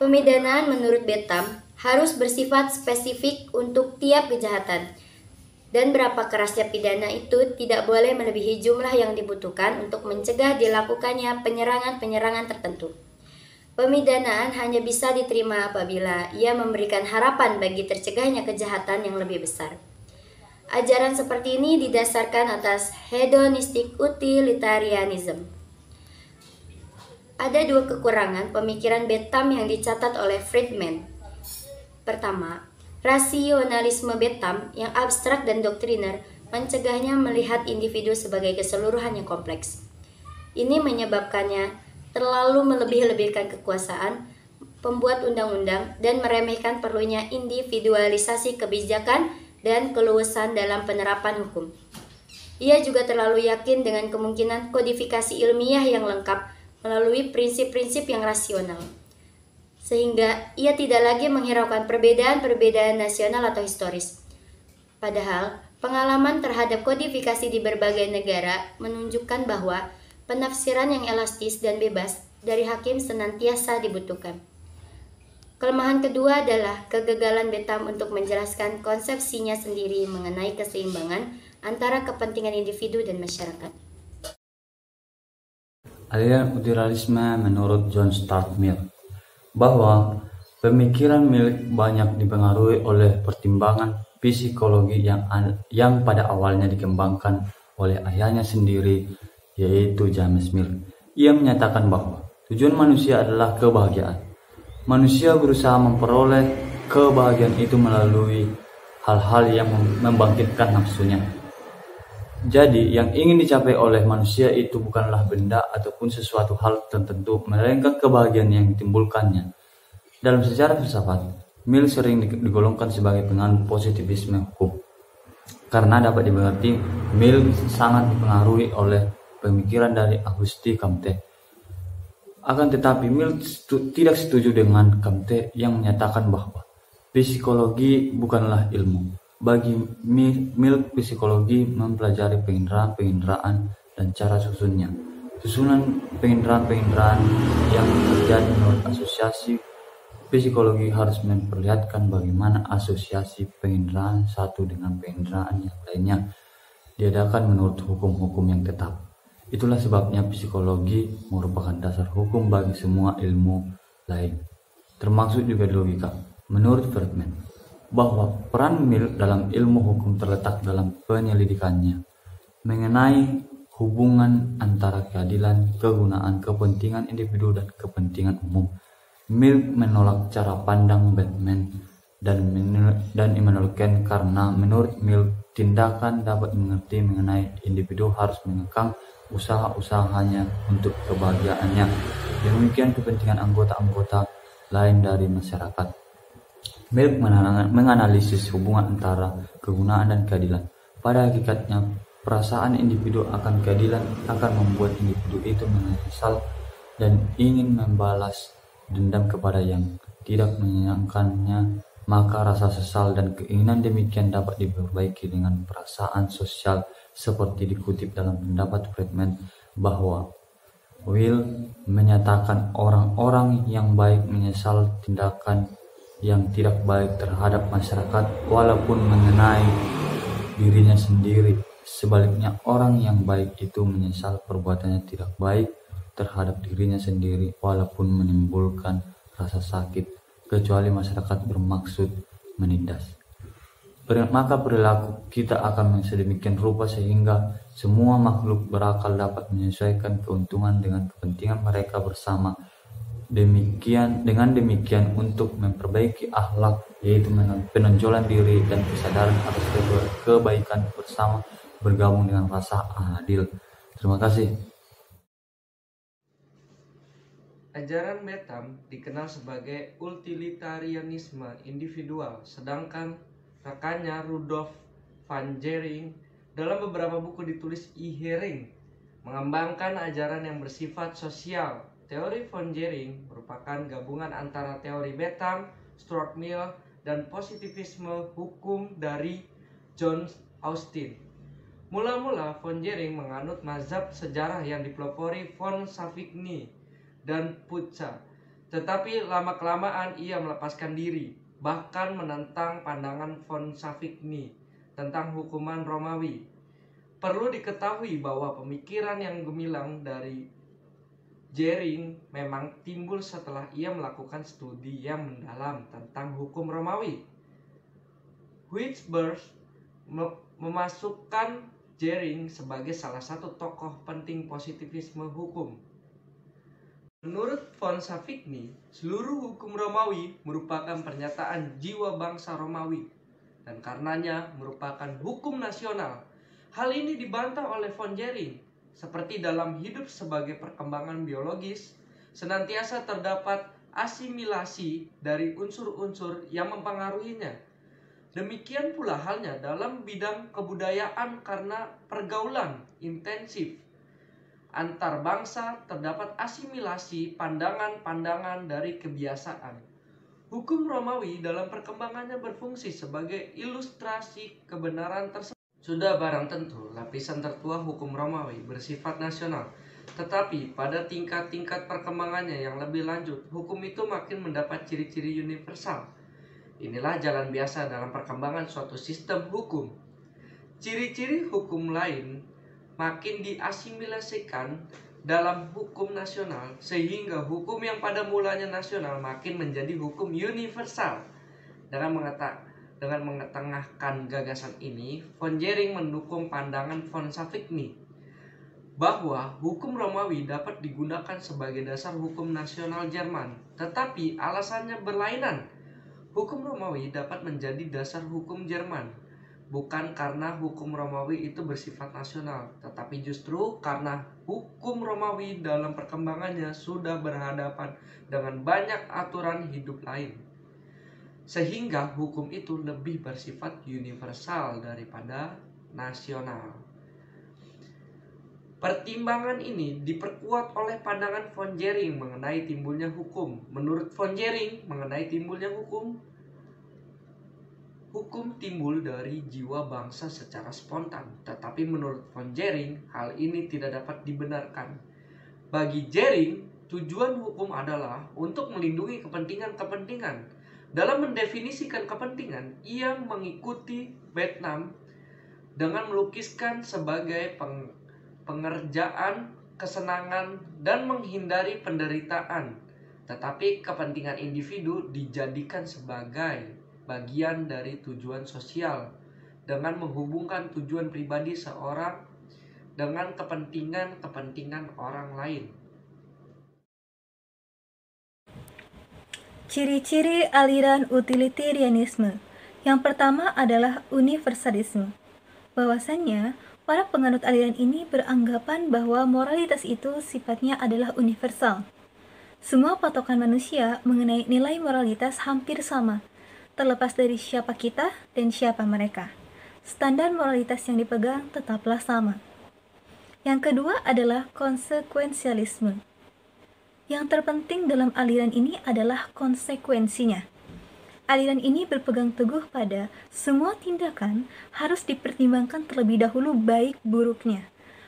Pemidanaan menurut Bentham harus bersifat spesifik untuk tiap kejahatan, dan berapa kerasnya pidana itu tidak boleh melebihi jumlah yang dibutuhkan untuk mencegah dilakukannya penyerangan-penyerangan tertentu. Pemidanaan hanya bisa diterima apabila ia memberikan harapan bagi tercegahnya kejahatan yang lebih besar. Ajaran seperti ini didasarkan atas hedonistic utilitarianism. Ada dua kekurangan pemikiran Bentham yang dicatat oleh Friedman. Pertama, rasionalisme Bentham yang abstrak dan doktriner mencegahnya melihat individu sebagai keseluruhan yang kompleks. Ini menyebabkannya terlalu melebih-lebihkan kekuasaan pembuat undang-undang dan meremehkan perlunya individualisasi kebijakan dan keluasan dalam penerapan hukum. Ia juga terlalu yakin dengan kemungkinan kodifikasi ilmiah yang lengkap melalui prinsip-prinsip yang rasional, sehingga ia tidak lagi menghiraukan perbedaan-perbedaan nasional atau historis. Padahal, pengalaman terhadap kodifikasi di berbagai negara menunjukkan bahwa penafsiran yang elastis dan bebas dari hakim senantiasa dibutuhkan. Kelemahan kedua adalah kegagalan Bentham untuk menjelaskan konsepsinya sendiri mengenai keseimbangan antara kepentingan individu dan masyarakat. Aliran utilitarisme menurut John Stuart Mill, bahwa pemikiran Mill banyak dipengaruhi oleh pertimbangan psikologi yang pada awalnya dikembangkan oleh ayahnya sendiri, yaitu James Mill. Ia menyatakan bahwa tujuan manusia adalah kebahagiaan. Manusia berusaha memperoleh kebahagiaan itu melalui hal-hal yang membangkitkan nafsunya. Jadi, yang ingin dicapai oleh manusia itu bukanlah benda ataupun sesuatu hal tertentu, melainkan kebahagiaan yang ditimbulkannya. Dalam sejarah filsafat, Mill sering digolongkan sebagai penganut positivisme hukum. Karena dapat dimengerti, Mill sangat dipengaruhi oleh pemikiran dari Auguste Comte. Akan tetapi Mill tidak setuju dengan Comte yang menyatakan bahwa psikologi bukanlah ilmu. Bagi Mill, psikologi mempelajari penginderaan dan cara susunnya. Susunan penginderaan yang terjadi menurut asosiasi psikologi harus memperlihatkan bagaimana asosiasi penginderaan satu dengan penginderaan yang lainnya diadakan menurut hukum-hukum yang tetap. Itulah sebabnya psikologi merupakan dasar hukum bagi semua ilmu lain, termasuk juga logika. Menurut Friedman, bahwa peran Mill dalam ilmu hukum terletak dalam penyelidikannya mengenai hubungan antara keadilan, kegunaan, kepentingan individu, dan kepentingan umum. Mill menolak cara pandang Batman dan Immanuel Kant karena menurut Mill tindakan dapat mengerti mengenai individu harus mengekang usaha-usahanya untuk kebahagiaannya. Demikian kepentingan anggota-anggota lain dari masyarakat. Mill menganalisis hubungan antara kegunaan dan keadilan. Pada hakikatnya, perasaan individu akan keadilan akan membuat individu itu menyesal dan ingin membalas dendam kepada yang tidak menyenangkannya. Maka rasa sesal dan keinginan demikian dapat diperbaiki dengan perasaan sosial, seperti dikutip dalam pendapat Friedman bahwa Will menyatakan orang-orang yang baik menyesal tindakan yang tidak baik terhadap masyarakat walaupun mengenai dirinya sendiri. Sebaliknya, orang yang baik itu menyesal perbuatannya tidak baik terhadap dirinya sendiri walaupun menimbulkan rasa sakit, kecuali masyarakat bermaksud menindas. Maka perilaku kita akan sedemikian rupa sehingga semua makhluk berakal dapat menyesuaikan keuntungan dengan kepentingan mereka bersama. Dengan demikian untuk memperbaiki akhlak, yaitu penonjolan diri dan kesadaran atas kebaikan bersama bergabung dengan rasa adil. Terima kasih. Ajaran Bentham dikenal sebagai utilitarianisme individual, sedangkan rekannya Rudolf van Jering dalam beberapa buku ditulis E. Hering mengembangkan ajaran yang bersifat sosial. Teori von Jering merupakan gabungan antara teori Bentham, Stuart Mill, dan positivisme hukum dari John Austin. Mula-mula von Jering menganut mazhab sejarah yang dipelopori von Savigny dan Pucca. Tetapi lama-kelamaan ia melepaskan diri, bahkan menentang pandangan von Savigny tentang hukuman Romawi. Perlu diketahui bahwa pemikiran yang gemilang dari Jering memang timbul setelah ia melakukan studi yang mendalam tentang hukum Romawi. Whitworth memasukkan Jering sebagai salah satu tokoh penting positivisme hukum. Menurut von Savigny, seluruh hukum Romawi merupakan pernyataan jiwa bangsa Romawi dan karenanya merupakan hukum nasional. Hal ini dibantah oleh von Jering. Seperti dalam hidup sebagai perkembangan biologis, senantiasa terdapat asimilasi dari unsur-unsur yang mempengaruhinya. Demikian pula halnya dalam bidang kebudayaan karena pergaulan intensif antar bangsa terdapat asimilasi pandangan-pandangan dari kebiasaan. Hukum Romawi dalam perkembangannya berfungsi sebagai ilustrasi kebenaran tersebut. Sudah barang tentu lapisan tertua hukum Romawi bersifat nasional, tetapi pada tingkat-tingkat perkembangannya yang lebih lanjut, hukum itu makin mendapat ciri-ciri universal. Inilah jalan biasa dalam perkembangan suatu sistem hukum. Ciri-ciri hukum lain makin diasimilasikan dalam hukum nasional, sehingga hukum yang pada mulanya nasional makin menjadi hukum universal. Dengan mengetengahkan gagasan ini, von Jering mendukung pandangan von Savigny bahwa hukum Romawi dapat digunakan sebagai dasar hukum nasional Jerman, tetapi alasannya berlainan. Hukum Romawi dapat menjadi dasar hukum Jerman, bukan karena hukum Romawi itu bersifat nasional, tetapi justru karena hukum Romawi dalam perkembangannya sudah berhadapan dengan banyak aturan hidup lain, sehingga hukum itu lebih bersifat universal daripada nasional. Pertimbangan ini diperkuat oleh pandangan von Jering mengenai timbulnya hukum. Menurut von Jering, mengenai timbulnya hukum timbul dari jiwa bangsa secara spontan. Tetapi menurut von Jering, hal ini tidak dapat dibenarkan. Bagi Jering, tujuan hukum adalah untuk melindungi kepentingan-kepentingan. Dalam mendefinisikan kepentingan, ia mengikuti Vietnam dengan melukiskan sebagai pengerjaan, kesenangan, dan menghindari penderitaan. Tetapi kepentingan individu dijadikan sebagai bagian dari tujuan sosial dengan menghubungkan tujuan pribadi seorang dengan kepentingan orang lain. Ciri-ciri aliran utilitarianisme. Yang pertama adalah universalisme. Bahwasannya, para penganut aliran ini beranggapan bahwa moralitas itu sifatnya adalah universal. Semua patokan manusia mengenai nilai moralitas hampir sama, terlepas dari siapa kita dan siapa mereka. Standar moralitas yang dipegang tetaplah sama. Yang kedua adalah konsekuensialisme. Yang terpenting dalam aliran ini adalah konsekuensinya. Aliran ini berpegang teguh pada semua tindakan harus dipertimbangkan terlebih dahulu baik buruknya.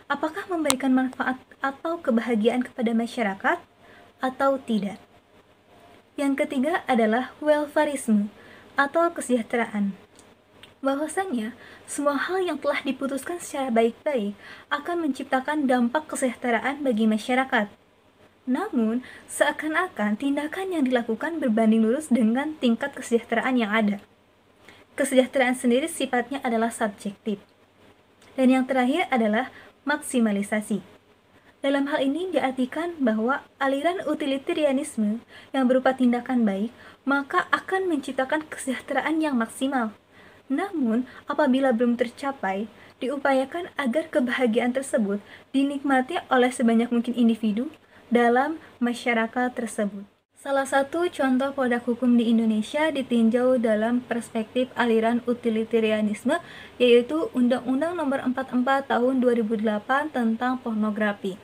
Apakah memberikan manfaat atau kebahagiaan kepada masyarakat atau tidak. Yang ketiga adalah welfarisme atau kesejahteraan. Bahwasanya semua hal yang telah diputuskan secara baik-baik akan menciptakan dampak kesejahteraan bagi masyarakat. Namun, seakan-akan tindakan yang dilakukan berbanding lurus dengan tingkat kesejahteraan yang ada. Kesejahteraan sendiri sifatnya adalah subjektif. Dan yang terakhir adalah maksimalisasi. Dalam hal ini diartikan bahwa aliran utilitarianisme yang berupa tindakan baik, maka akan menciptakan kesejahteraan yang maksimal. Namun, apabila belum tercapai, diupayakan agar kebahagiaan tersebut dinikmati oleh sebanyak mungkin individu dalam masyarakat tersebut. Salah satu contoh produk hukum di Indonesia ditinjau dalam perspektif aliran utilitarianisme, yaitu Undang-Undang Nomor 44 Tahun 2008 tentang pornografi.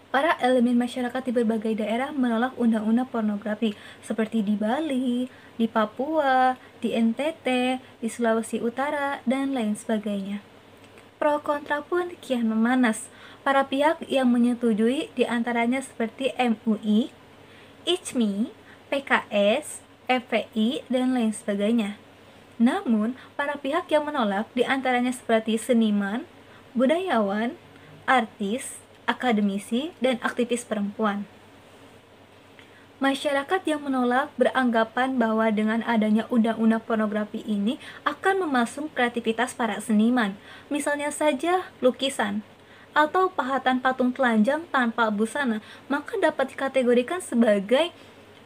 Para elemen masyarakat di berbagai daerah menolak undang-undang pornografi, seperti di Bali, di Papua, di NTT, di Sulawesi Utara, dan lain sebagainya. Pro kontra pun kian memanas. Para pihak yang menyetujui diantaranya seperti MUI, ICMI, PKS, FPI, dan lain sebagainya. Namun, para pihak yang menolak diantaranya seperti seniman, budayawan, artis, akademisi, dan aktivis perempuan. Masyarakat yang menolak beranggapan bahwa dengan adanya undang-undang pornografi ini akan memasung kreativitas para seniman, misalnya saja lukisan atau pahatan patung telanjang tanpa busana, maka dapat dikategorikan sebagai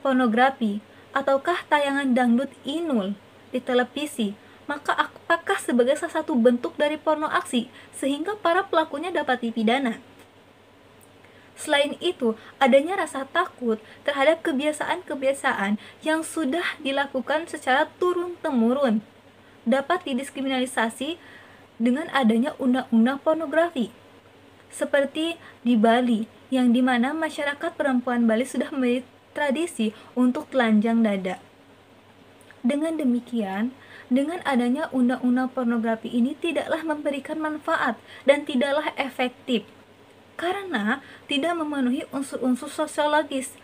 pornografi. Ataukah tayangan dangdut Inul di televisi, maka apakah sebagai salah satu bentuk dari porno aksi sehingga para pelakunya dapat dipidana? Selain itu, adanya rasa takut terhadap kebiasaan-kebiasaan yang sudah dilakukan secara turun-temurun dapat didiskriminalisasi dengan adanya undang-undang pornografi. Seperti di Bali, yang dimana masyarakat perempuan Bali sudah memiliki tradisi untuk telanjang dada. Dengan demikian, dengan adanya undang-undang pornografi ini tidaklah memberikan manfaat dan tidaklah efektif, karena tidak memenuhi unsur-unsur sosiologis,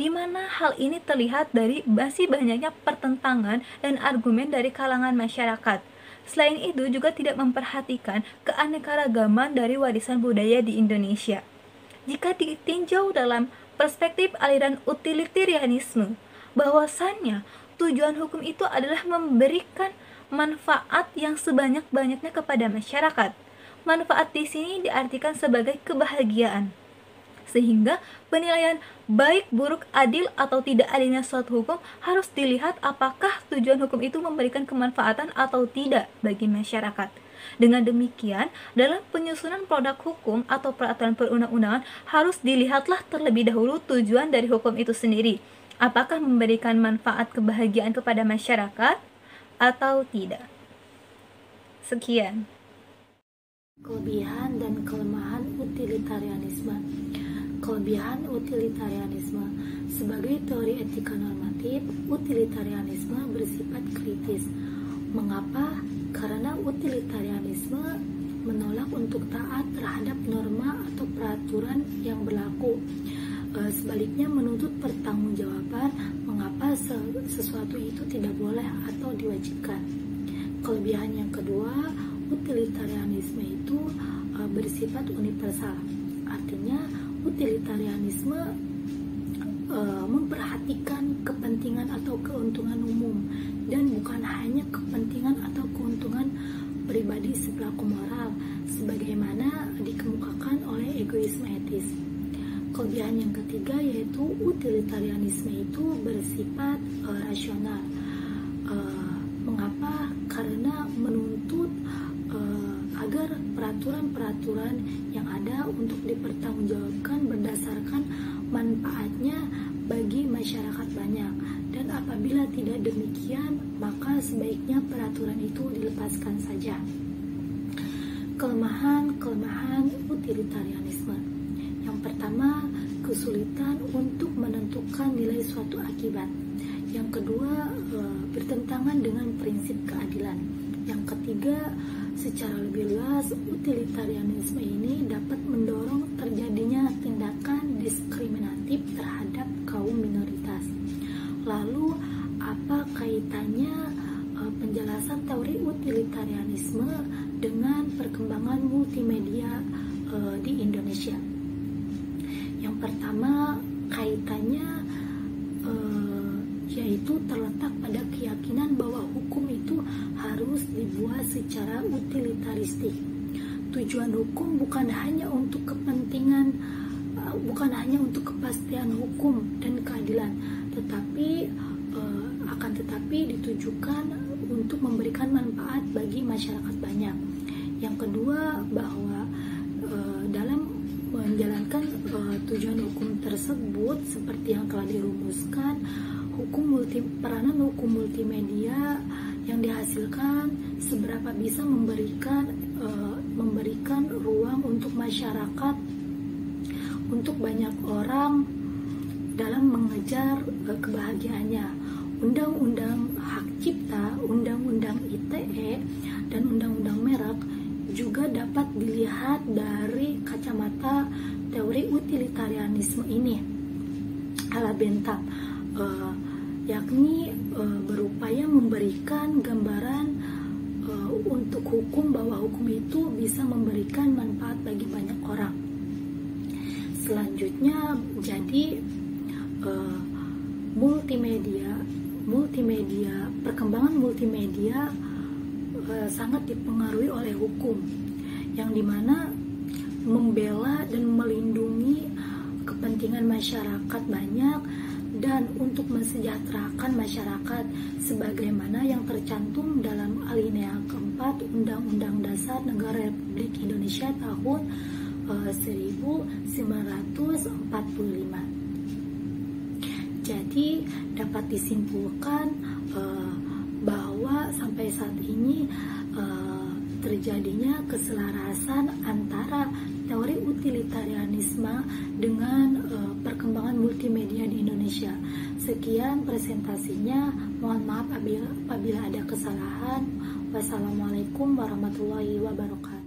di mana hal ini terlihat dari masih banyaknya pertentangan dan argumen dari kalangan masyarakat. Selain itu juga tidak memperhatikan keanekaragaman dari warisan budaya di Indonesia. Jika ditinjau dalam perspektif aliran utilitarianisme, bahwasannya tujuan hukum itu adalah memberikan manfaat yang sebanyak-banyaknya kepada masyarakat. Manfaat di sini diartikan sebagai kebahagiaan. Sehingga penilaian baik, buruk, adil atau tidak adilnya suatu hukum harus dilihat apakah tujuan hukum itu memberikan kemanfaatan atau tidak bagi masyarakat. Dengan demikian, dalam penyusunan produk hukum atau peraturan perundang-undangan harus dilihatlah terlebih dahulu tujuan dari hukum itu sendiri. Apakah memberikan manfaat kebahagiaan kepada masyarakat atau tidak? Sekian. Kelebihan dan kelemahan utilitarianisme. Kelebihan utilitarianisme. Sebagai teori etika normatif, utilitarianisme bersifat kritis. Mengapa? Karena utilitarianisme menolak untuk taat terhadap norma atau peraturan yang berlaku. Sebaliknya menuntut pertanggungjawaban mengapa sesuatu itu tidak boleh atau diwajibkan. Kelebihan yang kedua, utilitarianisme itu bersifat universal. Artinya utilitarianisme memperhatikan kepentingan atau keuntungan umum dan bukan hanya kepentingan atau keuntungan pribadi si pelaku moral sebagaimana dikemukakan oleh egoisme etis. Kelebihan yang ketiga yaitu utilitarianisme itu bersifat rasional. Mengapa? Karena menuntut agar peraturan-peraturan yang ada untuk dipertanggungjawabkan berdasarkan manfaatnya bagi masyarakat banyak, dan apabila tidak demikian maka sebaiknya peraturan itu dilepaskan saja. Kelemahan utilitarianisme. Yang pertama, kesulitan untuk menentukan nilai suatu akibat. Yang kedua, bertentangan dengan prinsip keadilan. Yang ketiga, secara lebih luas, utilitarianisme ini dapat mendorong terjadinya tindakan diskriminatif terhadap kaum minoritas. Lalu, apa kaitannya penjelasan teori utilitarianisme dengan perkembangan multimedia di Indonesia? Yang pertama, kaitannya yaitu terletak pada keyakinan bahwa hukum itu harus dibuat secara utilitaristik. Tujuan hukum bukan hanya untuk kepentingan, bukan hanya untuk kepastian hukum dan keadilan, tetapi akan tetapi ditujukan untuk memberikan manfaat bagi masyarakat banyak. Yang kedua, bahwa dalam menjalankan tujuan hukum tersebut seperti yang telah dirumuskan, peranan hukum multimedia yang dihasilkan seberapa bisa memberikan ruang untuk masyarakat, untuk banyak orang dalam mengejar kebahagiaannya. Undang-undang hak cipta, undang-undang ITE, dan undang-undang merek juga dapat dilihat dari kacamata teori utilitarianisme ini. ala Bentham, yakni berupaya memberikan gambaran untuk hukum, bahwa hukum itu bisa memberikan manfaat bagi banyak orang. Selanjutnya, jadi perkembangan multimedia sangat dipengaruhi oleh hukum, yang dimana membela dan melindungi kepentingan masyarakat banyak dan untuk mensejahterakan masyarakat sebagaimana yang tercantum dalam alinea keempat Undang-Undang Dasar Negara Republik Indonesia tahun 1945. Jadi dapat disimpulkan bahwa sampai saat ini terjadinya keselarasan antara teori utilitarianisme dengan perkembangan multimedia di Indonesia. Sekian presentasinya, mohon maaf apabila ada kesalahan. Wassalamualaikum warahmatullahi wabarakatuh.